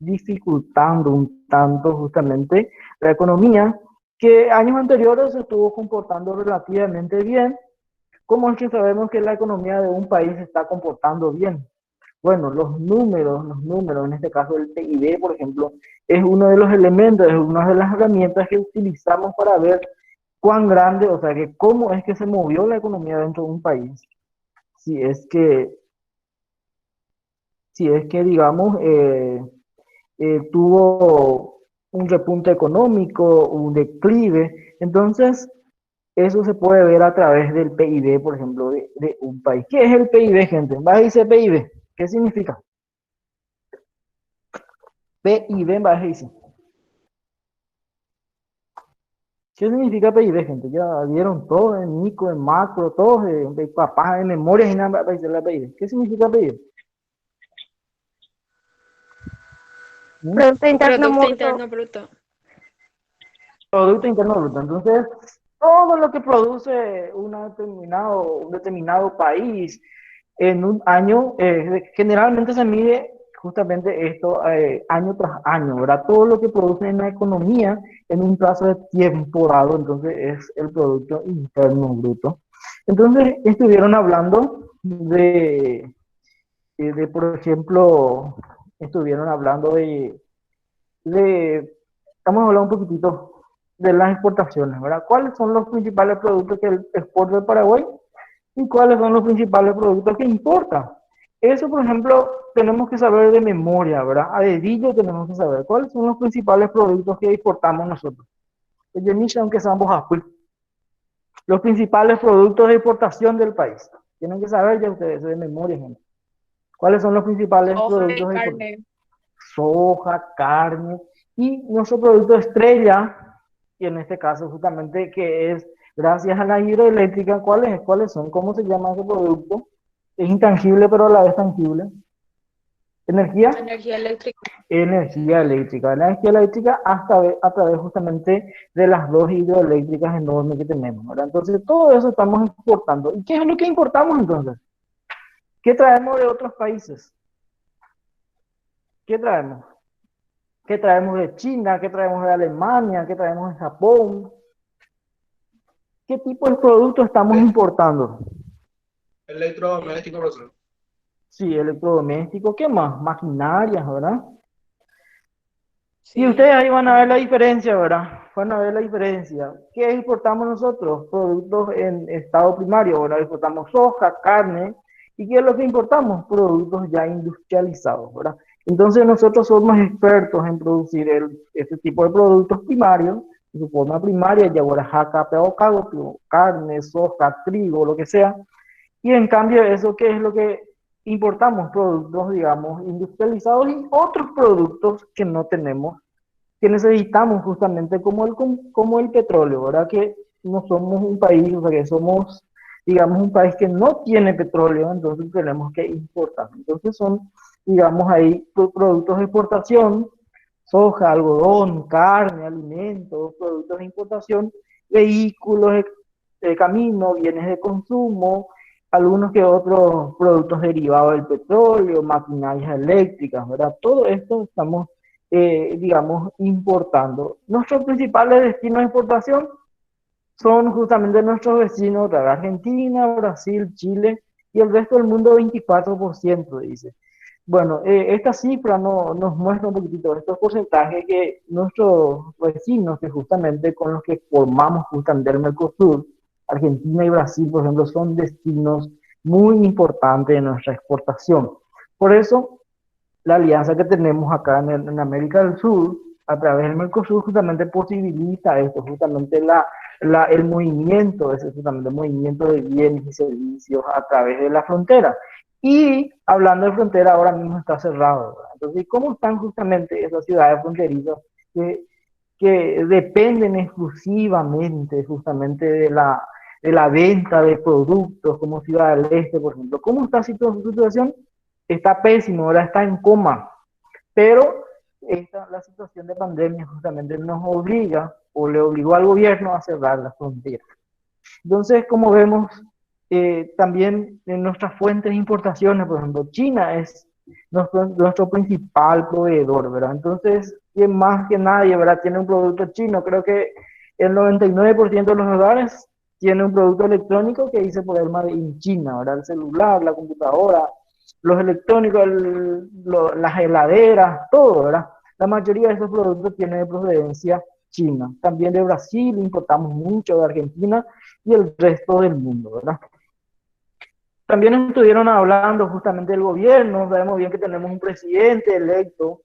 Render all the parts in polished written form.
dificultando un tanto justamente la economía, que años anteriores se estuvo comportando relativamente bien. ¿Cómo es que sabemos que la economía de un país se está comportando bien? Bueno, los números, en este caso el PIB, por ejemplo, es uno de los elementos, es una de las herramientas que utilizamos para ver cuán grande, o sea, que cómo es que se movió la economía dentro de un país. Si es que, si es que digamos, tuvo un repunte económico, un declive, entonces eso se puede ver a través del PIB, por ejemplo, de un país. ¿Qué es el PIB, gente? Va a decir PIB. ¿Qué significa? PIB, va a decir. ¿Qué significa PIB, gente? Ya vieron todo en micro, en macro, todos de papás, de memorias y nada para decir la PIB. ¿Qué significa PIB? ¿Mm? Producto Interno Producto Bruto. Interno Bruto. Producto Interno Bruto. Entonces, todo lo que produce un determinado país en un año, generalmente se mide justamente esto año tras año, ¿verdad? Todo lo que produce en la economía en un plazo de tiempo dado, entonces es el Producto Interno Bruto. Entonces, estuvieron hablando por ejemplo, estuvieron hablando de, vamos a hablar un poquitito de las exportaciones, ¿verdad? ¿Cuáles son los principales productos que exporta el Paraguay y cuáles son los principales productos que importa? Eso, por ejemplo, tenemos que saber de memoria, ¿verdad? A dedillo tenemos que saber cuáles son los principales productos que exportamos nosotros. Oye, Misha, aunque seamos así, los principales productos de exportación del país. Tienen que saber ya ustedes de memoria, gente. ¿Cuáles son los principales Hoja y productos de exportación? carne. Soja, carne y nuestro producto estrella, y en este caso justamente que es gracias a la hidroeléctrica. ¿Cuáles son? ¿Cómo se llama ese producto? Es intangible pero a la vez tangible. Energía, Energía eléctrica. energía eléctrica. La energía eléctrica a través justamente de las dos hidroeléctricas enormes que tenemos, ¿verdad? Entonces todo eso estamos exportando. ¿Y qué es lo que importamos entonces? ¿Qué traemos de otros países? ¿Qué traemos? ¿Qué traemos de China? ¿Qué traemos de Alemania? ¿Qué traemos de Japón? ¿Qué tipo de productos estamos importando? Electrodoméstico, profesor. Sí, electrodomésticos, ¿qué más? Maquinarias, ¿verdad? Y Sí. ustedes ahí van a ver la diferencia, ¿verdad? Van a ver la diferencia. ¿Qué exportamos nosotros? Productos en estado primario, ¿verdad? Exportamos soja, carne. ¿Y qué es lo que importamos? Productos ya industrializados, ¿verdad? Entonces nosotros somos expertos en producir este tipo de productos primarios, de su forma primaria, ya ahora jaca, peocago, carne, soja, trigo, lo que sea. Y en cambio eso, ¿qué es lo que importamos? Productos, digamos, industrializados y otros productos que no tenemos, que necesitamos justamente como el petróleo, ¿verdad? Que no somos un país, o sea, que somos, digamos, un país que no tiene petróleo, entonces tenemos que importar. Entonces son, digamos, ahí productos de exportación, soja, algodón, carne, alimentos, productos de importación, vehículos de camino, bienes de consumo, algunos que otros productos derivados del petróleo, maquinarias eléctricas, ¿verdad? Todo esto estamos, digamos, importando. Nuestros principales destinos de exportación son justamente nuestros vecinos de Argentina, Brasil, Chile y el resto del mundo 24%, dice. Bueno, esta cifra nos muestra un poquitito estos porcentajes que nuestros vecinos, que justamente con los que formamos justamente el Mercosur, Argentina y Brasil, por ejemplo, son destinos muy importantes de nuestra exportación. Por eso, la alianza que tenemos acá en América del Sur, a través del Mercosur, justamente posibilita esto, justamente el movimiento, ese justamente el movimiento de bienes y servicios a través de la frontera. Y hablando de frontera, ahora mismo está cerrado, ¿verdad? Entonces, ¿cómo están justamente esas ciudades fronterizas que, que dependen exclusivamente justamente de la venta de productos, como Ciudad del Este, por ejemplo? ¿Cómo está su situación? Está pésimo, ahora está en coma, pero la situación de pandemia justamente nos obliga o le obligó al gobierno a cerrar las fronteras. Entonces, como vemos, también en nuestras fuentes de importaciones, por ejemplo, China es nuestro principal proveedor, ¿verdad? Entonces, ¿quién más que nadie, ¿verdad? Tiene un producto chino. Creo que el 99% de los hogares tiene un producto electrónico que dice por el Made in China, ¿verdad? El celular, la computadora, los electrónicos, las heladeras, todo, ¿verdad? La mayoría de esos productos tienen de procedencia china. También de Brasil importamos mucho, de Argentina y el resto del mundo, ¿verdad? También estuvieron hablando justamente del gobierno. Sabemos bien que tenemos un presidente electo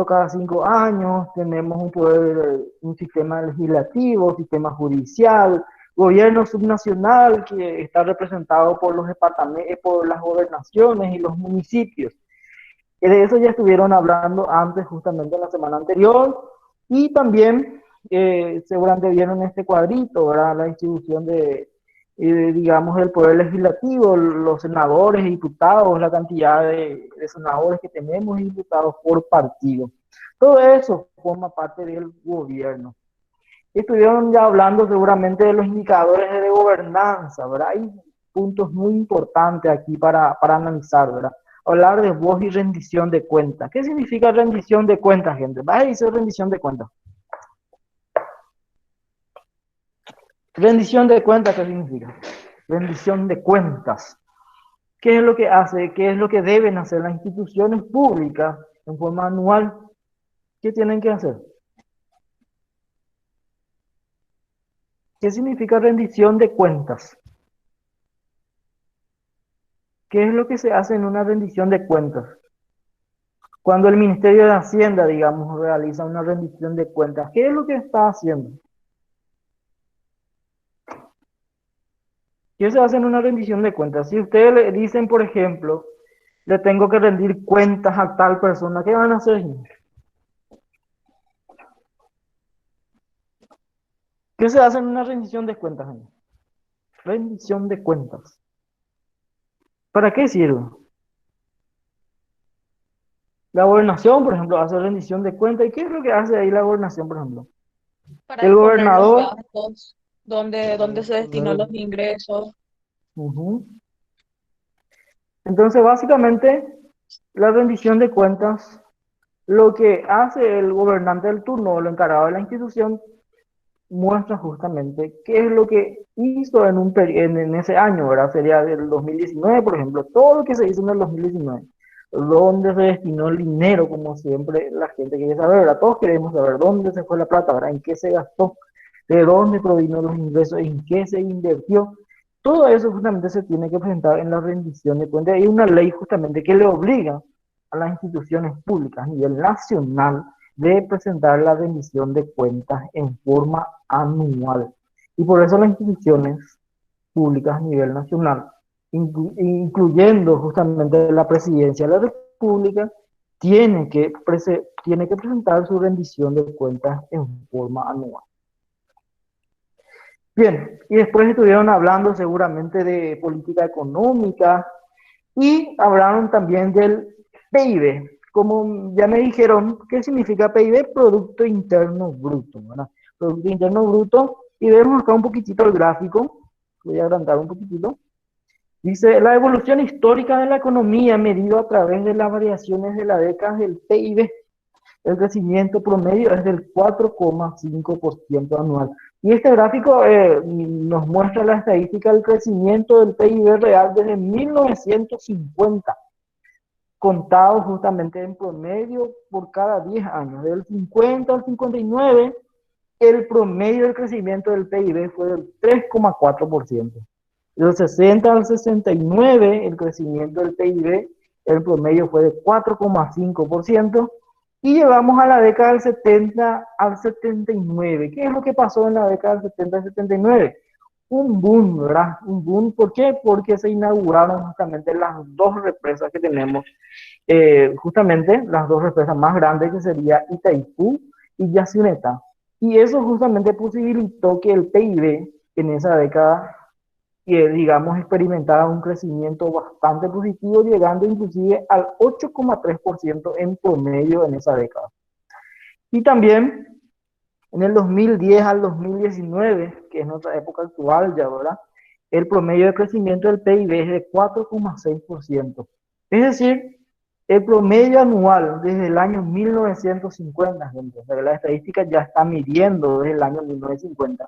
cada 5 años, tenemos un poder, un sistema legislativo, sistema judicial, gobierno subnacional que está representado por los departamentos, por las gobernaciones y los municipios. De eso ya estuvieron hablando antes, justamente en la semana anterior, y también seguramente vieron este cuadrito, ¿verdad? La distribución digamos, del poder legislativo, los senadores y diputados, la cantidad de senadores que tenemos y diputados por partido. Todo eso forma parte del gobierno. Estuvieron ya hablando seguramente de los indicadores de gobernanza, ¿verdad? Hay puntos muy importantes aquí para analizar, ¿verdad? Hablar de voz y rendición de cuentas. ¿Qué significa rendición de cuentas, gente? ¿Vas a decir rendición de cuentas? Rendición de cuentas, ¿qué significa? Rendición de cuentas. ¿Qué es lo que hace? ¿Qué es lo que deben hacer las instituciones públicas en forma anual? ¿Qué tienen que hacer? ¿Qué significa rendición de cuentas? ¿Qué es lo que se hace en una rendición de cuentas? Cuando el Ministerio de Hacienda, digamos, realiza una rendición de cuentas, ¿qué es lo que está haciendo? ¿Qué se hace en una rendición de cuentas? Si ustedes le dicen, por ejemplo, le tengo que rendir cuentas a tal persona, ¿qué van a hacer? ¿Qué se hace en una rendición de cuentas? Rendición de cuentas. ¿Para qué sirve? La gobernación, por ejemplo, hace rendición de cuentas. ¿Y qué es lo que hace ahí la gobernación, por ejemplo? Para El exponer los gobernador. gastos, dónde se destinó los ingresos. Uh-huh. Entonces, básicamente, la rendición de cuentas, lo que hace el gobernante del turno o el encargado de la institución, muestra justamente qué es lo que hizo en ese año, ¿verdad? Sería del 2019, por ejemplo, todo lo que se hizo en el 2019. ¿Dónde se destinó el dinero? Como siempre la gente quiere saber, ¿verdad? Todos queremos saber dónde se fue la plata, ¿verdad? ¿En qué se gastó? ¿De dónde provino los ingresos? ¿En qué se invirtió? Todo eso justamente se tiene que presentar en la rendición de cuentas. Hay una ley justamente que le obliga a las instituciones públicas a nivel nacional de presentar la rendición de cuentas en forma anual. Y por eso las instituciones públicas a nivel nacional, incluyendo justamente la presidencia de la República, tiene que presentar su rendición de cuentas en forma anual. Bien, y después estuvieron hablando seguramente de política económica y hablaron también del PIB. Como ya me dijeron, ¿qué significa PIB? Producto Interno Bruto, ¿verdad? Producto Interno Bruto. Y vemos acá un poquitito el gráfico. Voy a agrandar un poquitito. Dice, la evolución histórica de la economía medido a través de las variaciones de la década del PIB. El crecimiento promedio es del 4,5% anual. Y este gráfico nos muestra la estadística del crecimiento del PIB real desde 1950, contado justamente en promedio por cada 10 años. Del 50 al 59, el promedio del crecimiento del PIB fue del 3,4%. Del 60 al 69, el crecimiento del PIB, el promedio fue de 4,5%. Y llegamos a la década del 70 al 79. ¿Qué es lo que pasó en la década del 70 al 79? Un boom, ¿verdad? Un boom. ¿Por qué? Porque se inauguraron justamente las dos represas que tenemos. Justamente las dos represas más grandes, que sería Itaipú y Yacyretá. Y eso justamente posibilitó que el PIB en esa década, digamos, experimentara un crecimiento bastante positivo, llegando inclusive al 8,3% en promedio en esa década. Y también en el 2010 al 2019, que es nuestra época actual ya, ¿verdad? El promedio de crecimiento del PIB es de 4,6%. Es decir, el promedio anual desde el año 1950, gente, o sea, la estadística ya está midiendo desde el año 1950.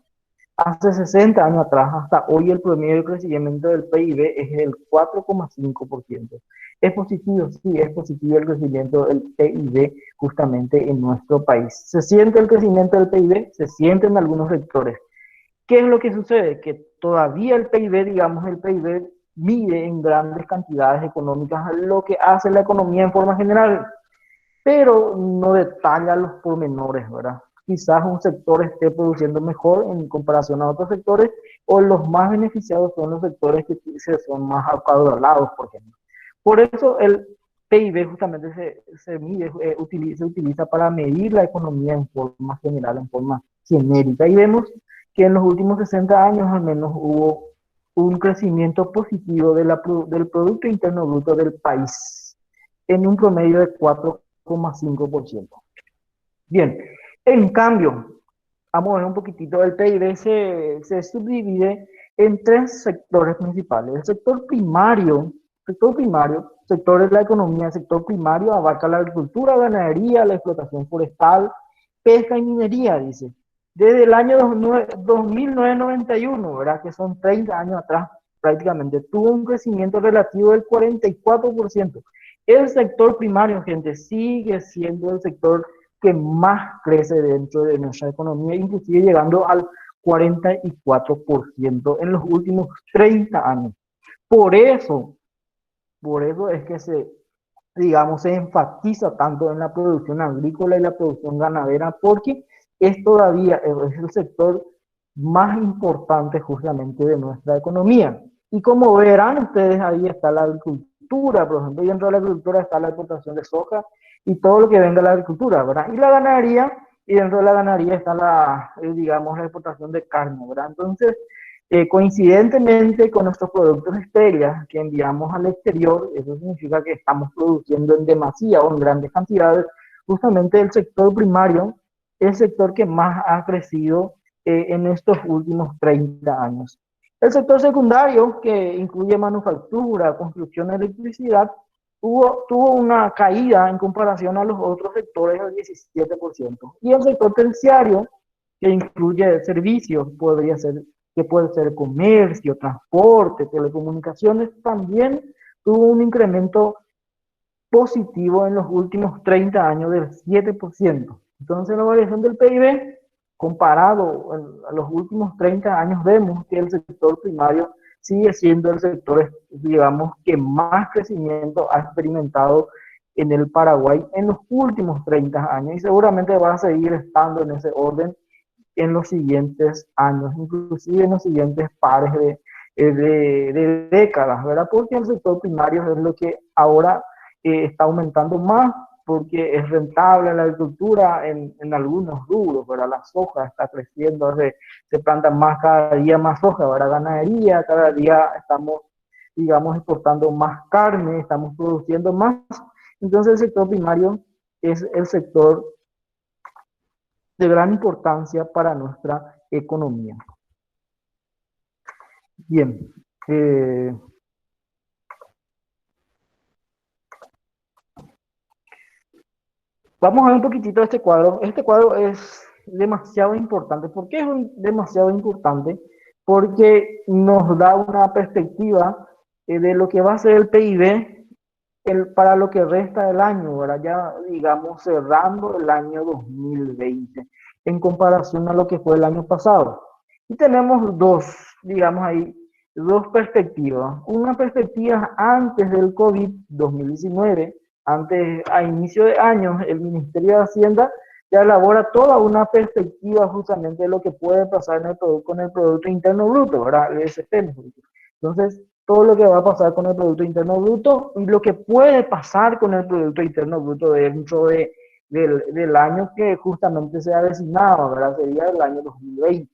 Hace 60 años atrás, hasta hoy, el promedio de crecimiento del PIB es del 4,5%. Es positivo, sí, es positivo el crecimiento del PIB justamente en nuestro país. ¿Se siente el crecimiento del PIB? Se siente en algunos sectores. ¿Qué es lo que sucede? Que todavía el PIB, digamos, el PIB mide en grandes cantidades económicas lo que hace la economía en forma general, pero no detalla los pormenores, ¿verdad? Quizás un sector esté produciendo mejor en comparación a otros sectores, o los más beneficiados son los sectores que son más acaudalados, por ejemplo. Por eso el PIB justamente se mide, se utiliza para medir la economía en forma general, en forma genérica. Y vemos que en los últimos 60 años al menos hubo un crecimiento positivo del Producto Interno Bruto del país en un promedio de 4,5%. Bien, en cambio, vamos a ver un poquitito, el PIB se subdivide en tres sectores principales. El sector primario, sector de la economía, el sector primario abarca la agricultura, ganadería, la explotación forestal, pesca y minería, dice. Desde el año 2991, ¿verdad? Que son 30 años atrás prácticamente, tuvo un crecimiento relativo del 44%. El sector primario, gente, sigue siendo el sector que más crece dentro de nuestra economía, inclusive llegando al 44% en los últimos 30 años. Por eso, por eso es que digamos, se enfatiza tanto en la producción agrícola y la producción ganadera, porque es todavía es el sector más importante justamente de nuestra economía. Y como verán ustedes, ahí está la agricultura, por ejemplo, y dentro de la agricultura está la exportación de soja y todo lo que venga de la agricultura, ¿verdad? Y la ganadería, y dentro de la ganadería está digamos, la exportación de carne, ¿verdad? Entonces, coincidentemente con nuestros productos estrella que enviamos al exterior, eso significa que estamos produciendo en demasía o en grandes cantidades, justamente el sector primario es el sector que más ha crecido en estos últimos 30 años. El sector secundario, que incluye manufactura, construcción, electricidad, tuvo una caída en comparación a los otros sectores del 17%. Y el sector terciario, que incluye servicios, que puede ser comercio, transporte, telecomunicaciones, también tuvo un incremento positivo en los últimos 30 años del 7%. Entonces, la variación del PIB, comparado a los últimos 30 años, vemos que el sector primario sigue siendo el sector, digamos, que más crecimiento ha experimentado en el Paraguay en los últimos 30 años y seguramente va a seguir estando en ese orden en los siguientes años, inclusive en los siguientes pares de décadas, ¿verdad? Porque el sector primario es lo que ahora está aumentando más, porque es rentable la agricultura en algunos rubros, ¿verdad? La soja está creciendo, se plantan más cada día más soja, ¿verdad? Ganadería, cada día estamos, digamos, exportando más carne, estamos produciendo más. Entonces el sector primario es el sector de gran importancia para nuestra economía. Bien, vamos a ver un poquitito este cuadro. Este cuadro es demasiado importante. ¿Por qué es demasiado importante? Porque nos da una perspectiva de lo que va a ser el PIB para lo que resta del año, ¿verdad? Ya, digamos, cerrando el año 2020 en comparación a lo que fue el año pasado. Y tenemos digamos ahí, dos perspectivas. Una perspectiva antes del COVID-2019, antes, a inicio de año, el Ministerio de Hacienda ya elabora toda una perspectiva justamente de lo que puede pasar con el Producto Interno Bruto, ¿verdad? El SPM. Entonces, todo lo que va a pasar con el Producto Interno Bruto y lo que puede pasar con el Producto Interno Bruto dentro del año que justamente se ha designado, ¿verdad? Sería el año 2020.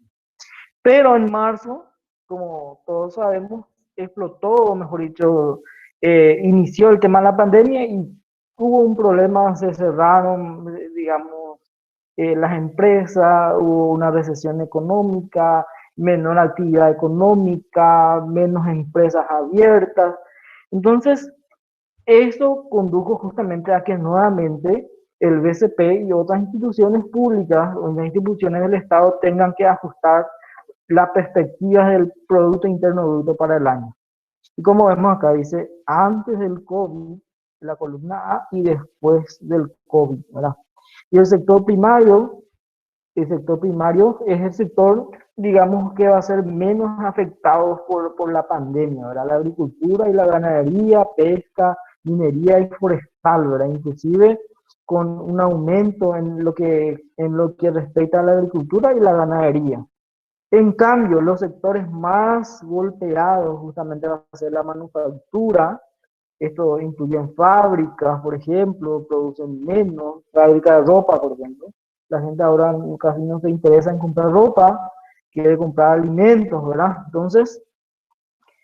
Pero en marzo, como todos sabemos, explotó, o mejor dicho, inició el tema de la pandemia y hubo un problema, se cerraron, digamos, las empresas, hubo una recesión económica, menor actividad económica, menos empresas abiertas. Entonces, Esto condujo justamente a que nuevamente el BCP y otras instituciones públicas o las instituciones del Estado tengan que ajustar las perspectivas del Producto Interno Bruto para el año. Y como vemos acá, dice antes del COVID, la columna A, y después del COVID, ¿verdad? Y el sector primario es el sector, digamos, que va a ser menos afectado por la pandemia, ¿verdad? La agricultura y la ganadería, pesca, minería y forestal, ¿verdad? Inclusive con un aumento en lo que respecta a la agricultura y la ganadería. En cambio, los sectores más golpeados justamente va a ser la manufactura. Esto incluye fábricas, por ejemplo, producen menos, fábrica de ropa, por ejemplo. La gente ahora casi no se interesa en comprar ropa, quiere comprar alimentos, ¿verdad? Entonces,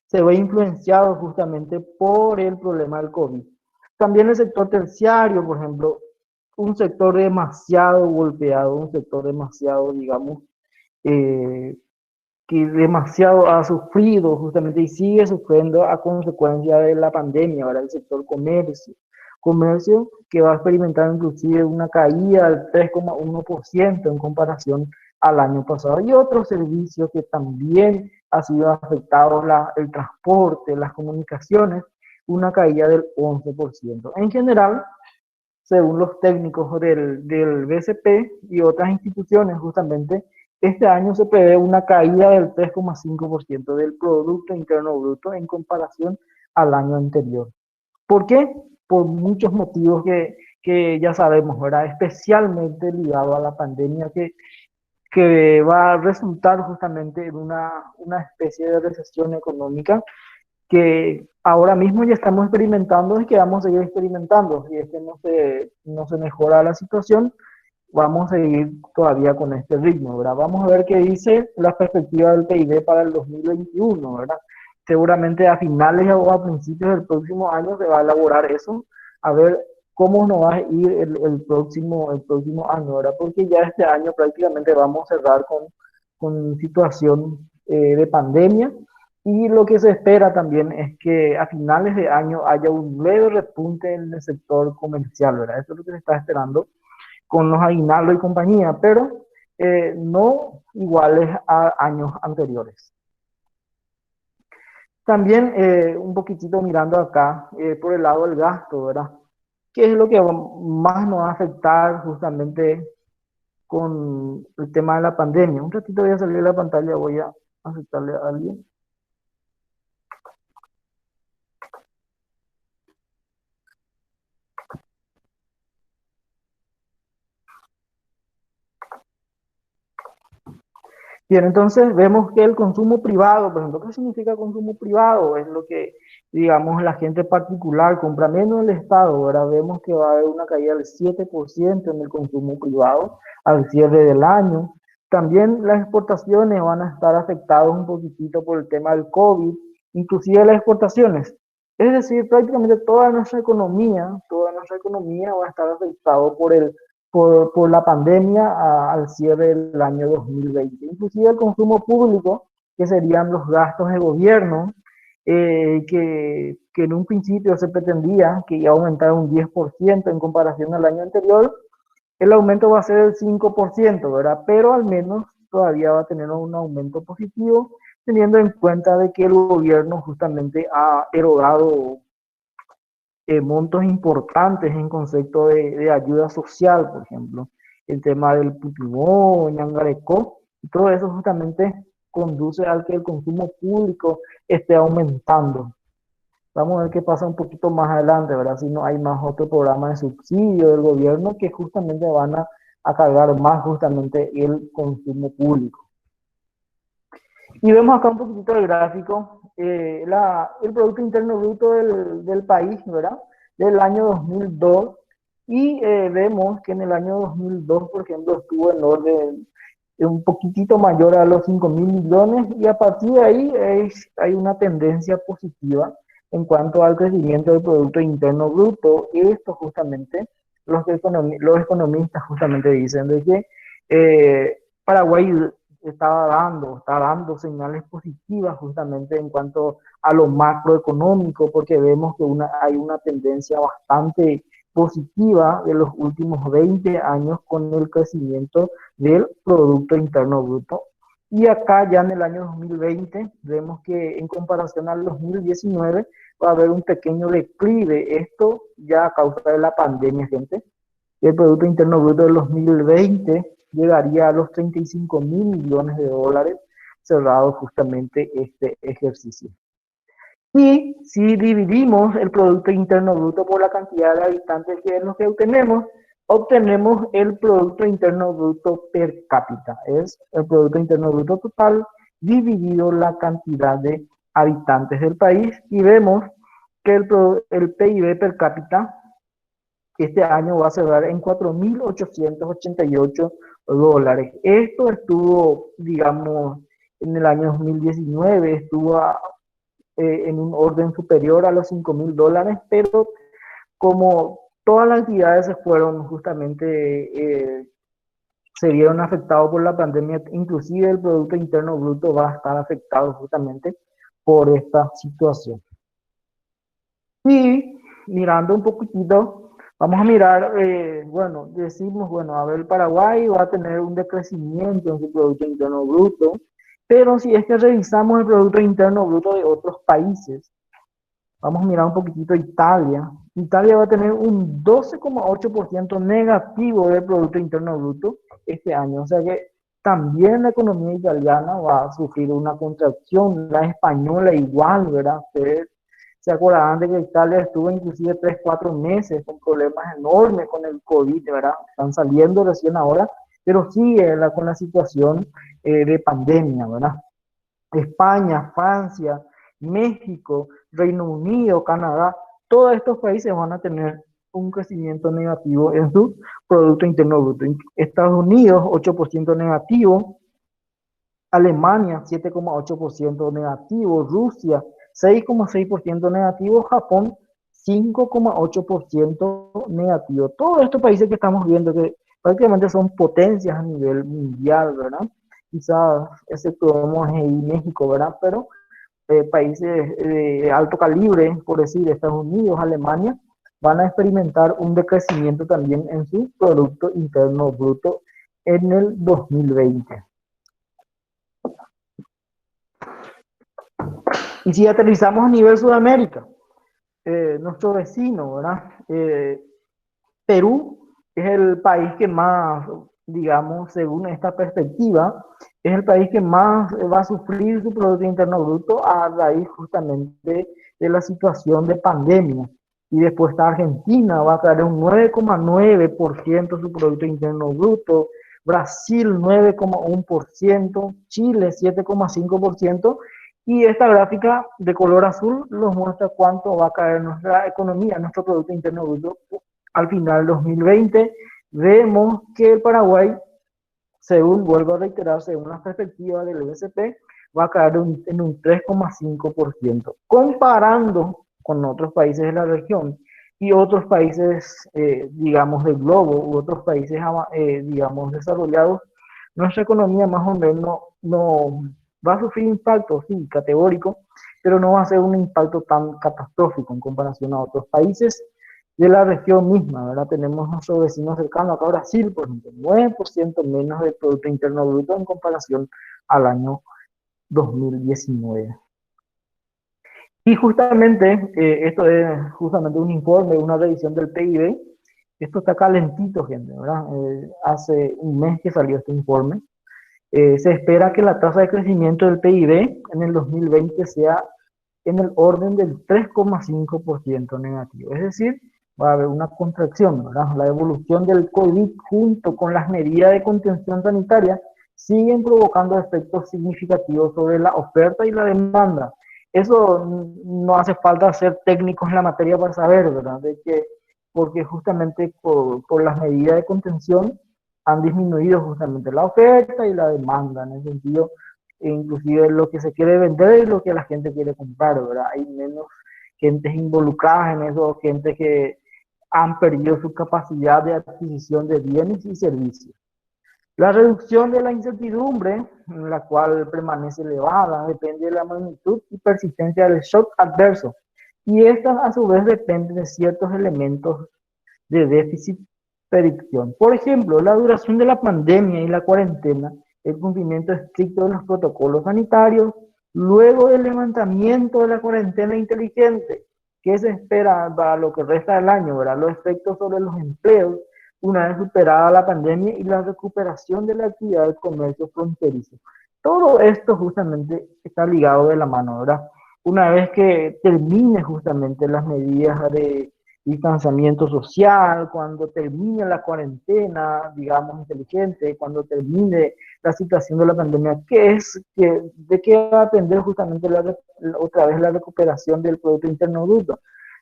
se ve influenciado justamente por el problema del COVID. También el sector terciario, por ejemplo, un sector demasiado golpeado, un sector demasiado, digamos, eh, que demasiado ha sufrido justamente y sigue sufriendo a consecuencia de la pandemia, ¿verdad? El sector comercio que va a experimentar inclusive una caída del 3,1% en comparación al año pasado, y otros servicios que también ha sido afectado, el transporte, las comunicaciones, una caída del 11%. En general, según los técnicos del BCP y otras instituciones, justamente este año se prevé una caída del 3,5% del Producto Interno Bruto en comparación al año anterior. ¿Por qué? Por muchos motivos que ya sabemos, ¿verdad? Especialmente ligado a la pandemia que va a resultar justamente en una especie de recesión económica que ahora mismo ya estamos experimentando y que vamos a seguir experimentando. Si es que no se mejora la situación, vamos a seguir todavía con este ritmo, ¿verdad? Vamos a ver qué dice la perspectiva del PIB para el 2021, ¿verdad? Seguramente a finales o a principios del próximo año se va a elaborar eso, a ver cómo nos va a ir el próximo año, ¿verdad? Porque ya este año prácticamente vamos a cerrar con situación de pandemia, y lo que se espera también es que a finales de año haya un leve repunte en el sector comercial, ¿verdad? Eso es lo que se está esperando con los aguinaldos y compañía, pero no iguales a años anteriores. También un poquitito mirando acá por el lado del gasto, ¿verdad? ¿Qué es lo que más nos va a afectar justamente con el tema de la pandemia? Un ratito voy a salir de la pantalla, voy a aceptarle a alguien. Bien, entonces vemos que el consumo privado, por ejemplo, ¿qué significa consumo privado? Es lo que, digamos, la gente particular compra menos el Estado. Ahora vemos que va a haber una caída del 7% en el consumo privado al cierre del año. También las exportaciones van a estar afectadas un poquitito por el tema del COVID, inclusive las exportaciones. Es decir, prácticamente toda nuestra economía va a estar afectada por la pandemia al cierre del año 2020. Inclusive el consumo público, que serían los gastos de gobierno, que en un principio se pretendía que iba a aumentar un 10% en comparación al año anterior, el aumento va a ser del 5%, ¿verdad? Pero al menos todavía va a tener un aumento positivo, teniendo en cuenta de que el gobierno justamente ha erogado montos importantes en concepto de ayuda social, por ejemplo, el tema del Putubo, Ñangarecó, y todo eso justamente conduce al que el consumo público esté aumentando. Vamos a ver qué pasa un poquito más adelante, ¿verdad? Si no hay más otro programa de subsidio del gobierno que justamente van a cargar más justamente el consumo público. Y vemos acá un poquitito el gráfico, el Producto Interno Bruto del país, ¿verdad? Del año 2002, y vemos que en el año 2002, por ejemplo, estuvo en orden un poquitito mayor a los 5.000 millones, y a partir de ahí hay una tendencia positiva en cuanto al crecimiento del Producto Interno Bruto. Y esto justamente, los economistas justamente dicen de que Paraguay está dando señales positivas justamente en cuanto a lo macroeconómico, porque vemos que hay una tendencia bastante positiva de los últimos 20 años con el crecimiento del Producto Interno Bruto. Y acá ya en el año 2020 vemos que en comparación al 2019 va a haber un pequeño declive. Esto ya a causa de la pandemia, gente. El Producto Interno Bruto del 2020 llegaría a los 35.000 millones de dólares cerrado justamente este ejercicio. Y si dividimos el Producto Interno Bruto por la cantidad de habitantes que es lo que obtenemos el Producto Interno Bruto per cápita. Es el Producto Interno Bruto total dividido la cantidad de habitantes del país y vemos que el PIB per cápita este año va a cerrar en 4.888 dólares. Esto estuvo, digamos, en el año 2019, estuvo en un orden superior a los 5.000 dólares, pero como todas las actividades se fueron justamente, se vieron afectados por la pandemia, inclusive el Producto Interno Bruto va a estar afectado justamente por esta situación. Y mirando un poquitito, vamos a mirar, bueno, decimos, bueno, a ver, el Paraguay va a tener un decrecimiento en su Producto Interno Bruto, pero si es que revisamos el Producto Interno Bruto de otros países, vamos a mirar un poquitito Italia. Italia va a tener un 12,8% negativo del Producto Interno Bruto este año. O sea que también la economía italiana va a sufrir una contracción. La española igual, ¿verdad? Ustedes se acordarán de que Italia estuvo inclusive 3, 4 meses con problemas enormes con el COVID, ¿verdad? Están saliendo recién ahora, pero sigue con la situación de pandemia, ¿verdad? España, Francia, México, Reino Unido, Canadá, todos estos países van a tener un crecimiento negativo en su Producto Interno Bruto. Estados Unidos, 8% negativo, Alemania, 7,8% negativo, Rusia, 6,6% negativo, Japón, 5,8% negativo. Todos estos países que estamos viendo que prácticamente son potencias a nivel mundial, ¿verdad? Quizás exceptuemos ahí México, ¿verdad? Pero países de alto calibre, por decir, Estados Unidos, Alemania, van a experimentar un decrecimiento también en su Producto Interno Bruto en el 2020. Y si aterrizamos a nivel Sudamérica, nuestro vecino, ¿verdad? Perú es el país que más, digamos, según esta perspectiva, es el país que más va a sufrir su Producto Interno Bruto a raíz justamente de la situación de pandemia. Y después está Argentina, va a caer un 9,9% su Producto Interno Bruto, Brasil 9,1%, Chile 7,5%, y esta gráfica de color azul nos muestra cuánto va a caer nuestra economía, nuestro Producto Interno Bruto al final del 2020. Vemos que el Paraguay, según vuelvo a reiterar, según las perspectivas del BCP, va a caer en un 3,5%. Comparando con otros países de la región y otros países, digamos, del globo, u otros países, digamos, desarrollados, nuestra economía más o menos no va a sufrir impacto, sí, categórico, pero no va a ser un impacto tan catastrófico en comparación a otros países de la región misma, ¿verdad? Tenemos nuestros vecinos cercanos, acá Brasil, por ejemplo, 9% menos del Producto Interno Bruto en comparación al año 2019. Y justamente, esto es justamente un informe, una revisión del PIB. Esto está calentito, gente, ¿verdad? Hace un mes que salió este informe. Se espera que la tasa de crecimiento del PIB en el 2020 sea en el orden del 3,5% negativo. Es decir, va a haber una contracción, ¿verdad? La evolución del COVID junto con las medidas de contención sanitaria siguen provocando efectos significativos sobre la oferta y la demanda. Eso no hace falta ser técnicos en la materia para saber, ¿verdad? De que, porque justamente por las medidas de contención han disminuido justamente la oferta y la demanda, en el sentido, inclusive lo que se quiere vender y lo que la gente quiere comprar, ¿verdad? Hay menos gentes involucradas en eso, gente que han perdido su capacidad de adquisición de bienes y servicios. La reducción de la incertidumbre, la cual permanece elevada, depende de la magnitud y persistencia del shock adverso. Y estas a su vez dependen de ciertos elementos de déficit predicción. Por ejemplo, la duración de la pandemia y la cuarentena, el cumplimiento estricto de los protocolos sanitarios, luego del levantamiento de la cuarentena inteligente, que se espera para lo que resta del año, ¿verdad? Los efectos sobre los empleos, una vez superada la pandemia y la recuperación de la actividad del comercio fronterizo. Todo esto justamente está ligado de la mano, ¿verdad? Una vez que termine justamente las medidas de distanciamiento social, cuando termine la cuarentena, digamos, inteligente, cuando termine la situación de la pandemia, ¿de qué va a depender justamente otra vez la recuperación del Producto Interno Bruto?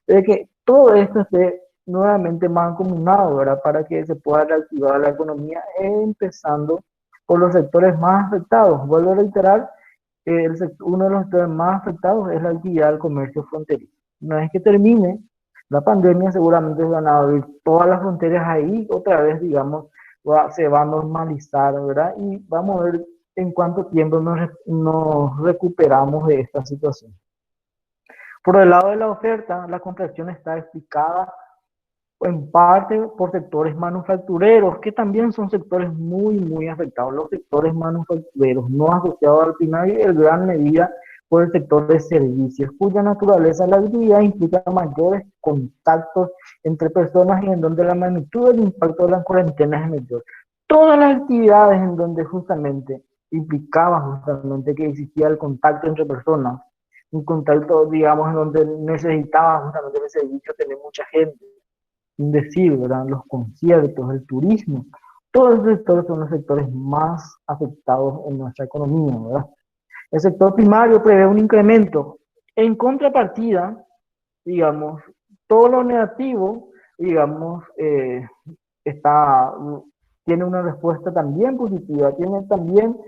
De que todo esto esté nuevamente mancomunado, ¿verdad? Para que se pueda reactivar la economía, empezando por los sectores más afectados. Vuelvo a reiterar, uno de los sectores más afectados es la actividad del comercio fronterizo. Una vez que termine la pandemia, seguramente se van a abrir todas las fronteras ahí, otra vez, digamos, se va a normalizar, ¿verdad? Y vamos a ver en cuánto tiempo nos recuperamos de esta situación. Por el lado de la oferta, la contracción está explicada en parte por sectores manufactureros, que también son sectores muy afectados. Los sectores manufactureros no asociados al primario y en gran medida por el sector de servicios, cuya naturaleza de la actividad implica mayores contactos entre personas y en donde la magnitud del impacto de la cuarentena es mayor. Todas las actividades en donde justamente implicaba justamente que existía el contacto entre personas, un contacto, digamos, en donde necesitaba justamente el servicio tener mucha gente, sin decir, ¿verdad? Los conciertos, el turismo, todos esos sectores son los sectores más afectados en nuestra economía, ¿verdad? El sector primario prevé un incremento. En contrapartida, digamos, todo lo negativo, digamos, está, tiene una respuesta también positiva, tiene también,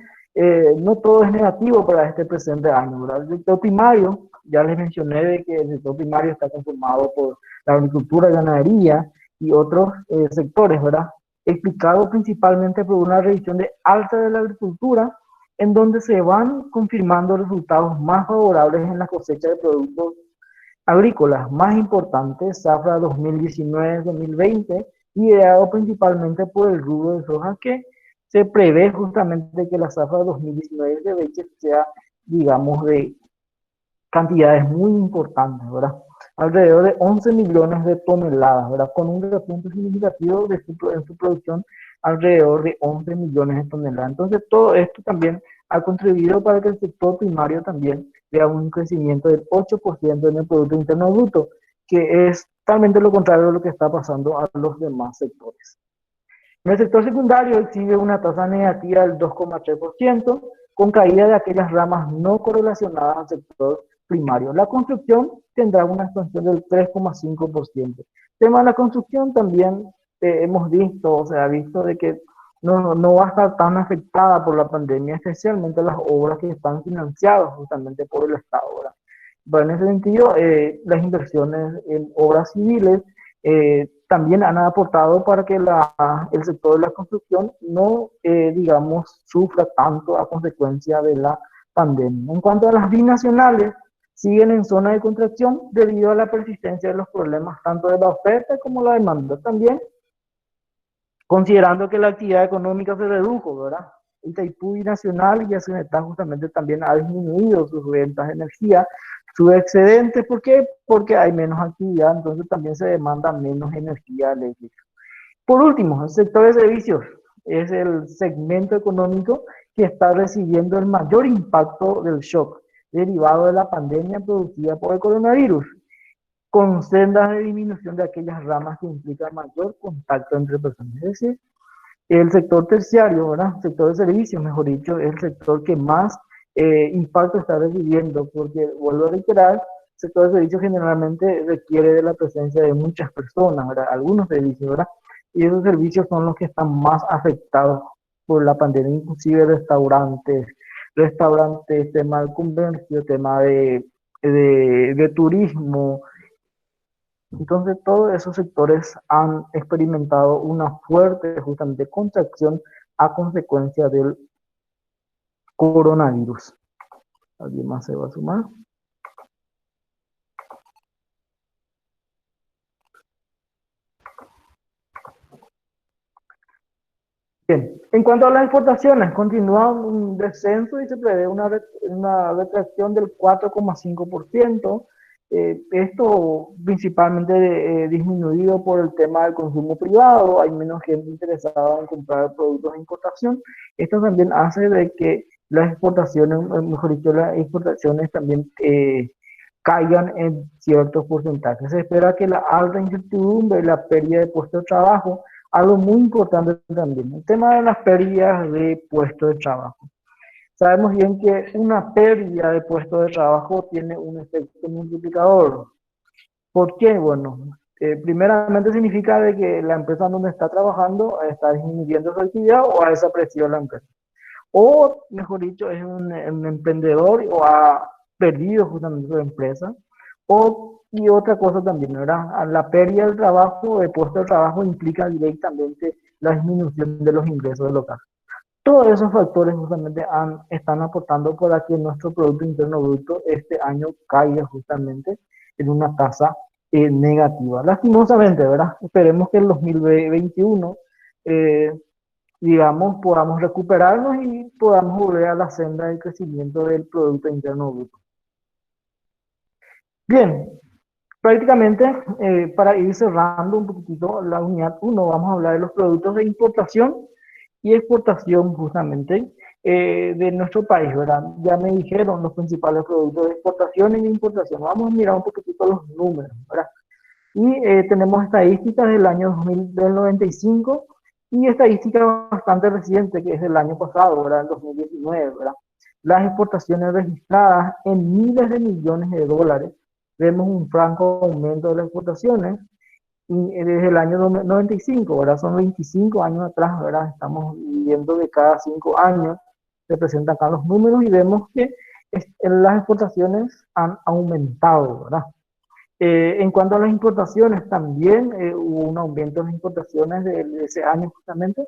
no todo es negativo para este presente año, ¿verdad? El sector primario, ya les mencioné de que el sector primario está conformado por la agricultura y ganadería y otros sectores, ¿verdad? Explicado principalmente por una revisión de alta de la agricultura, en donde se van confirmando resultados más favorables en la cosecha de productos agrícolas más importantes, zafra 2019-2020, liderado principalmente por el rubro de soja, que se prevé justamente que la zafra 2019-2020 sea, digamos, de cantidades muy importantes, ¿verdad? Alrededor de 11 millones de toneladas, ¿verdad? Con un repunte significativo en su producción, alrededor de 11 millones de toneladas. Entonces, todo esto también ha contribuido para que el sector primario también vea un crecimiento del 8% en el Producto Interno Bruto, que es totalmente lo contrario de lo que está pasando a los demás sectores. En el sector secundario exhibe una tasa negativa del 2,3%, con caída de aquellas ramas no correlacionadas al sector primario. La construcción tendrá una expansión del 3,5%. El tema de la construcción también hemos visto, o se ha visto de que no va a estar tan afectada por la pandemia, especialmente las obras que están financiadas justamente por el Estado, ¿verdad? Bueno, en ese sentido, las inversiones en obras civiles también han aportado para que el sector de la construcción no, digamos, sufra tanto a consecuencia de la pandemia. En cuanto a las binacionales, siguen en zona de contracción debido a la persistencia de los problemas tanto de la oferta como la demanda. También considerando que la actividad económica se redujo, ¿verdad? Itaipú Binacional y Asunetá justamente también ha disminuido sus ventas de energía, su excedente. ¿Por qué? Porque hay menos actividad, entonces también se demanda menos energía eléctrica. Por último, el sector de servicios es el segmento económico que está recibiendo el mayor impacto del shock derivado de la pandemia producida por el coronavirus, con sendas de disminución de aquellas ramas que implican mayor contacto entre personas. Es decir, el sector terciario, ¿verdad? El sector de servicios, mejor dicho, es el sector que más impacto está recibiendo, porque, vuelvo a reiterar, el sector de servicios generalmente requiere de la presencia de muchas personas, ¿verdad? Algunos servicios, ¿verdad? Y esos servicios son los que están más afectados por la pandemia, inclusive restaurantes, tema de comercio, tema de turismo. Entonces, todos esos sectores han experimentado una fuerte, justamente, contracción a consecuencia del coronavirus. ¿Alguien más se va a sumar? Bien, en cuanto a las exportaciones, continúa un descenso y se prevé una retracción del 4,5%. Esto principalmente disminuido por el tema del consumo privado, hay menos gente interesada en comprar productos de importación. Esto también hace de que las exportaciones, mejor dicho, las exportaciones también caigan en ciertos porcentajes. Se espera que la alta incertidumbre y la pérdida de puestos de trabajo, algo muy importante también, el tema de las pérdidas de puestos de trabajo. Sabemos bien que una pérdida de puestos de trabajo tiene un efecto multiplicador. ¿Por qué? Bueno, primeramente significa de que la empresa donde está trabajando está disminuyendo su actividad o ha desaparecido la empresa. O, mejor dicho, es un emprendedor o ha perdido justamente su empresa. Y otra cosa también, ¿verdad? La pérdida del trabajo, de puesto de trabajo, implica directamente la disminución de los ingresos del local. Todos esos factores justamente están aportando para que nuestro Producto Interno Bruto este año caiga justamente en una tasa negativa. Lastimosamente, ¿verdad? Esperemos que el 2021, digamos, podamos recuperarnos y podamos volver a la senda del crecimiento del Producto Interno Bruto. Bien, prácticamente para ir cerrando un poquitito la unidad 1, vamos a hablar de los productos de importación y exportación justamente de nuestro país, ¿verdad? Ya me dijeron los principales productos de exportación y de importación. Vamos a mirar un poquitito los números, ¿verdad? Y tenemos estadísticas del año 2000, del 95 y estadística bastante reciente que es del año pasado, ¿verdad? El 2019, ¿verdad? Las exportaciones registradas en miles de millones de dólares. Vemos un franco aumento de las exportaciones y desde el año 95, ¿verdad? Son 25 años atrás, ¿verdad? Estamos viendo que cada 5 años se presentan acá los números y vemos que las exportaciones han aumentado, ¿verdad? En cuanto a las importaciones, también hubo un aumento en las importaciones de ese año justamente,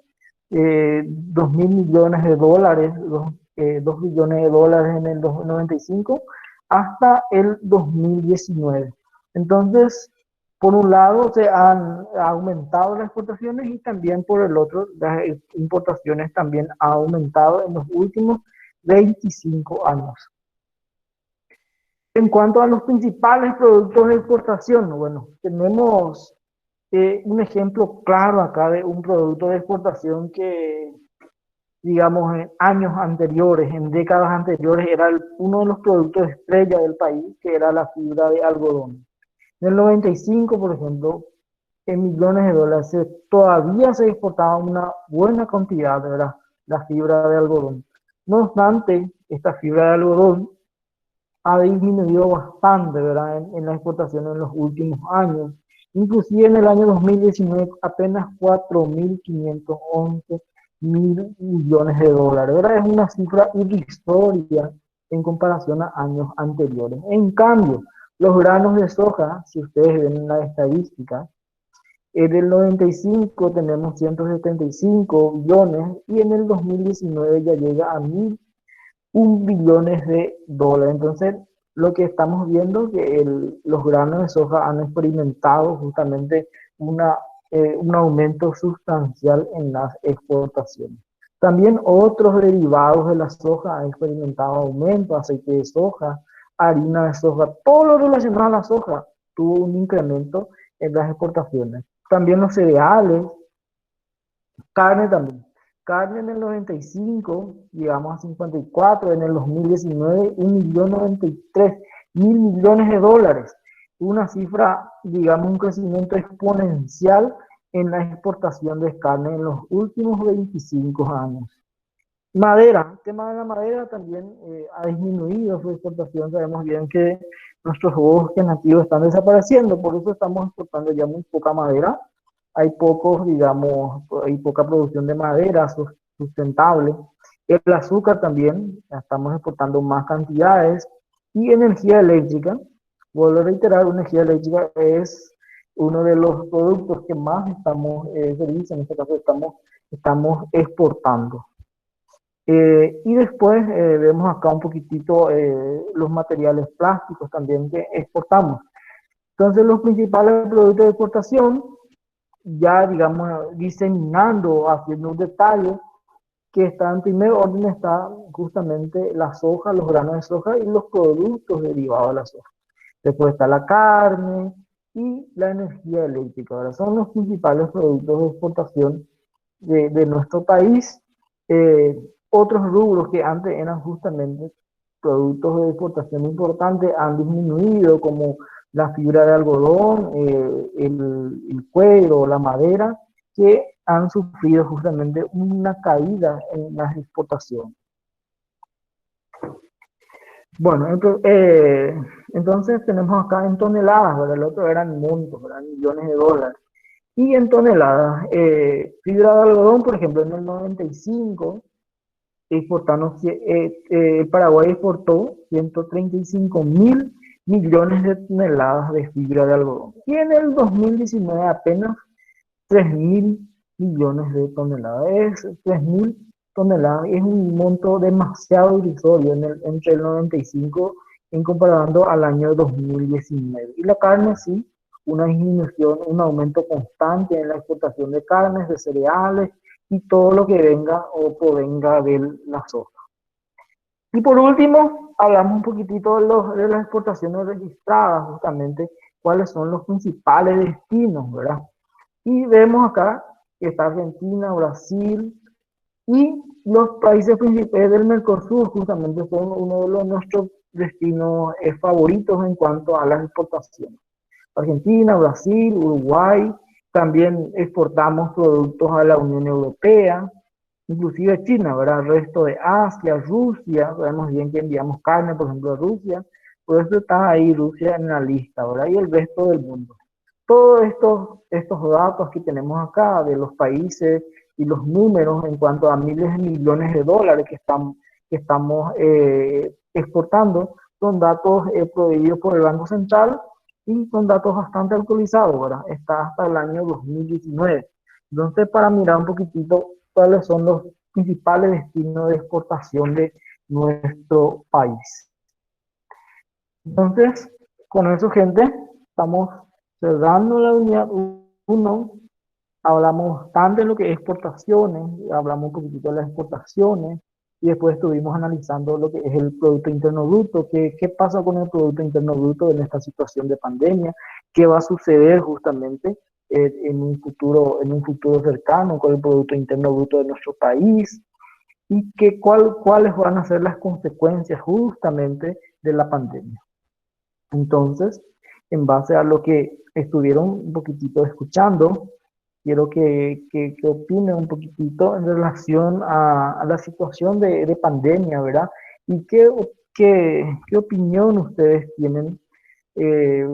2.000 millones de dólares, 2 billones de dólares en el 95 hasta el 2019. Entonces, por un lado se han aumentado las exportaciones y también por el otro las importaciones también han aumentado en los últimos 25 años. En cuanto a los principales productos de exportación, bueno, tenemos un ejemplo claro acá de un producto de exportación que, digamos, en años anteriores, en décadas anteriores, era uno de los productos estrella del país, que era la fibra de algodón. En el 95, por ejemplo, en millones de dólares, todavía se exportaba una buena cantidad de la fibra de algodón. No obstante, esta fibra de algodón ha disminuido bastante, ¿verdad? En la exportación en los últimos años. Inclusive en el año 2019 apenas 4.511 mil millones de dólares, ¿verdad? Es una cifra irrisoria en comparación a años anteriores. En cambio, los granos de soja, si ustedes ven la estadística, en el 95 tenemos 175 billones y en el 2019 ya llega a 1.001 billones de dólares. Entonces, lo que estamos viendo es que los granos de soja han experimentado justamente un aumento sustancial en las exportaciones. También otros derivados de la soja han experimentado aumento, aceite de soja, harina de soja, todo lo relacionado a la soja tuvo un incremento en las exportaciones. También los cereales, carne también. Carne en el 95, llegamos a 54, en el 2019, 1.093.000 millones de dólares. Una cifra, digamos, un crecimiento exponencial en la exportación de carne en los últimos 25 años. Madera, el tema de la madera también ha disminuido su exportación. Sabemos bien que nuestros bosques nativos están desapareciendo, por eso estamos exportando ya muy poca madera. Hay pocos, digamos, hay poca producción de madera sustentable. El azúcar también, estamos exportando más cantidades. Y energía eléctrica, vuelvo a reiterar, energía eléctrica es uno de los productos que más estamos, en este caso estamos estamos exportando. Y después vemos acá un poquitito los materiales plásticos también que exportamos. Entonces los principales productos de exportación, ya digamos diseminando, haciendo un detalle, que está en primer orden está justamente la soja, los granos de soja y los productos derivados de la soja. Después está la carne y la energía eléctrica. Ahora son los principales productos de exportación de nuestro país. Otros rubros que antes eran justamente productos de exportación importantes han disminuido, como la fibra de algodón, el cuero, la madera, que han sufrido justamente una caída en las exportaciones. Bueno, entonces tenemos acá en toneladas, ¿verdad? El otro eran montos, eran millones de dólares. Y en toneladas, fibra de algodón, por ejemplo, en el 95, Paraguay exportó 135.000 millones de toneladas de fibra de algodón. Y en el 2019 apenas 3.000 millones de toneladas. 3.000 toneladas es un monto demasiado irrisorio entre el 95 en comparando al año 2019. Y la carne sí, una disminución, un aumento constante en la exportación de carnes, de cereales y todo lo que venga o provenga de la soja. Y por último, hablamos un poquitito de las exportaciones registradas, justamente cuáles son los principales destinos, ¿verdad? Y vemos acá que está Argentina, Brasil y los países principales del Mercosur, justamente son uno de nuestros destinos favoritos en cuanto a las exportaciones. Argentina, Brasil, Uruguay, también exportamos productos a la Unión Europea, inclusive China, ¿verdad? El resto de Asia, Rusia, sabemos bien que enviamos carne, por ejemplo, a Rusia, por eso está ahí Rusia en la lista, ¿verdad? Y el resto del mundo. Todos estos datos que tenemos acá de los países y los números en cuanto a miles de millones de dólares que estamos exportando son datos proveídos por el Banco Central y son datos bastante actualizados, ¿verdad? Está hasta el año 2019. Entonces, para mirar un poquitito cuáles son los principales destinos de exportación de nuestro país. Entonces, con eso, gente, estamos cerrando la unidad 1. Hablamos bastante de lo que es exportaciones, hablamos un poquitito de las exportaciones y después estuvimos analizando lo que es el Producto Interno Bruto, qué pasa con el Producto Interno Bruto en esta situación de pandemia, qué va a suceder justamente en un futuro cercano con el Producto Interno Bruto de nuestro país y cuáles van a ser las consecuencias justamente de la pandemia. Entonces, en base a lo que estuvieron un poquitito escuchando, quiero que opinen un poquitito en relación a la situación de pandemia, ¿verdad? Y qué opinión ustedes tienen eh,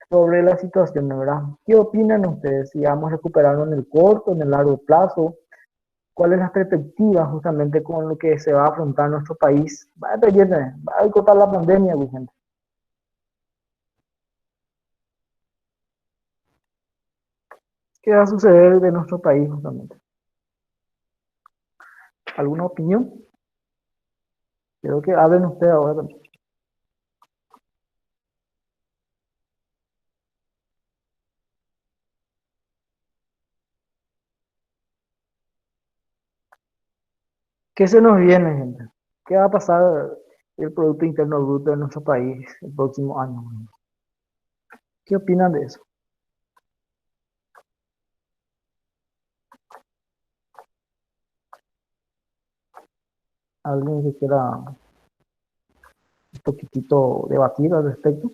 sobre la situación, ¿verdad? ¿Qué opinan ustedes? Si vamos a recuperarlo en el corto, en el largo plazo, ¿cuál es la perspectiva justamente con lo que se va a afrontar nuestro país? Va a cortar la pandemia, gente. ¿Qué va a suceder de nuestro país justamente? ¿Alguna opinión? Quiero que hablen ustedes ahora también. ¿Qué se nos viene, gente? ¿Qué va a pasar el Producto Interno Bruto de nuestro país el próximo año? ¿Qué opinan de eso? ¿Alguien que quiera un poquitito debatir al respecto?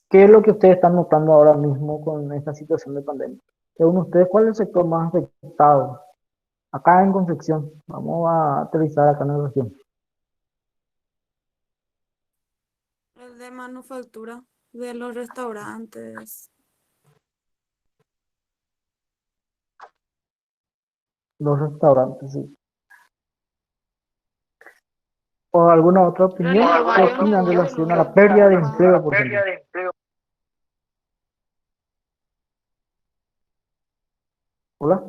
¿Qué es lo que ustedes están notando ahora mismo con esta situación de pandemia? Según ustedes, ¿cuál es el sector más afectado? Acá en Concepción, vamos a aterrizar acá en la región. El de manufactura, de los restaurantes. Los restaurantes, sí. ¿O alguna otra opinión? ¿Qué opinan en relación a la pérdida de empleo, por ejemplo? Hola.